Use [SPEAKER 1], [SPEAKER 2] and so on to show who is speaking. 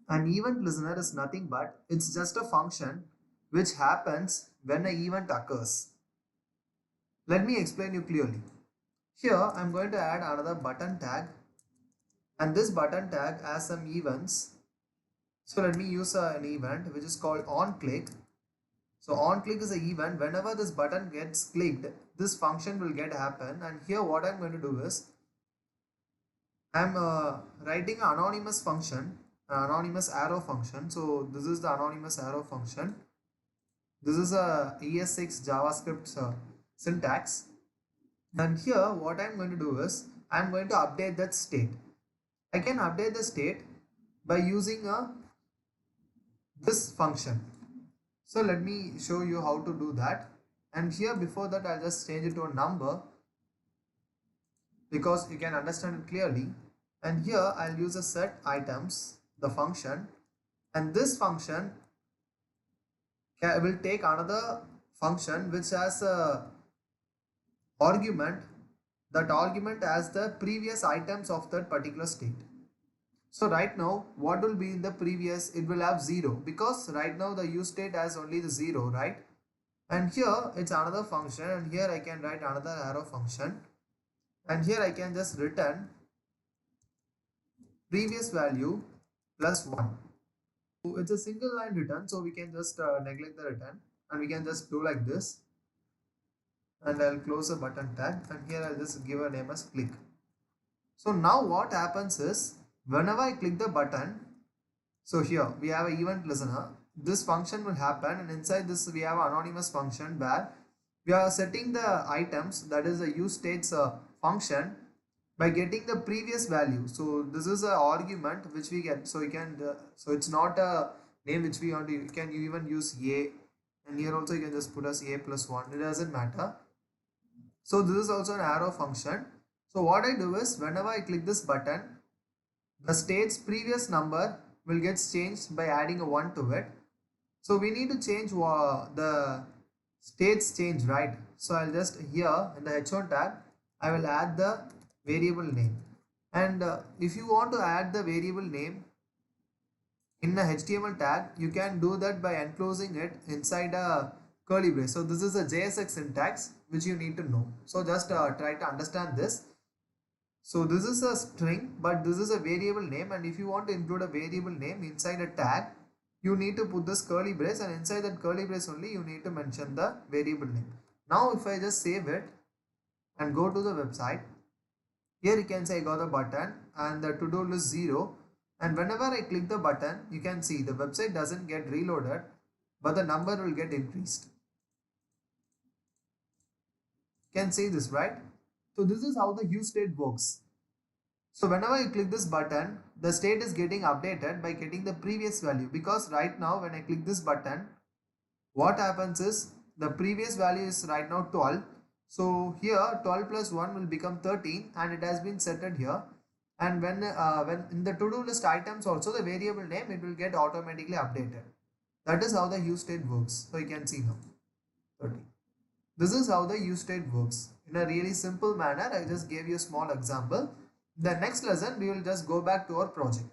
[SPEAKER 1] An event listener is nothing but it's just a function which happens when an event occurs. Let me explain you clearly. Here I'm going to add another button tag, and this button tag has some events. So let me use an event which is called on click. So on click is an event. Whenever this button gets clicked, this function will get happen. And here what I'm going to do is I'm writing an anonymous function, an anonymous arrow function. So this is the anonymous arrow function. This is a ES6 JavaScript syntax. And here what I'm going to do is I'm going to update that state. I can update the state by using this function. So let me show you how to do that. And here before that I'll just change it to a number because you can understand it clearly. And here I'll use a set items, the function, and this function will take another function which has a argument. That argument has the previous items of that particular state. So right now what will be in the previous, it will have 0 because right now the use state has only the 0, right? And here it's another function, and here I can write another arrow function, and here I can just return previous value plus 1. So it's a single line return, so we can just neglect the return and we can just do like this, and I'll close the button tag, and here I'll just give a name as click. So now what happens is whenever I click the button, so here we have an event listener, this function will happen, and inside this we have an anonymous function where we are setting the items, that is the use states function, by getting the previous value. So this is an argument which we get, so you can so it's not a name which we want to, you can even use a, and here also you can just put as a plus 1, it doesn't matter. So this is also an arrow function. So what I do is whenever I click this button, the state's previous number will get changed by adding a 1 to it. So we need to change the states change, right? So I'll just here in the h1 tag I will add the variable name, and if you want to add the variable name in a HTML tag, you can do that by enclosing it inside a curly brace. So this is a JSX syntax which you need to know. So just try to understand this. So this is a string, but this is a variable name, and if you want to include a variable name inside a tag, you need to put this curly brace, and inside that curly brace only you need to mention the variable name. Now if I just save it and go to the website, here you can say I got the button and the to-do list 0, and whenever I click the button you can see the website doesn't get reloaded, but the number will get increased. You can see this, right? So this is how the use state works. So whenever you click this button, the state is getting updated by getting the previous value, because right now when I click this button, what happens is the previous value is right now 12. So here 12 plus 1 will become 13, and it has been set at here. And when in the to-do list items also, the variable name, it will get automatically updated. That is how the use state works. So you can see now 13. This is how the use state works in a really simple manner. I just gave you a small example. In the next lesson we will just go back to our project.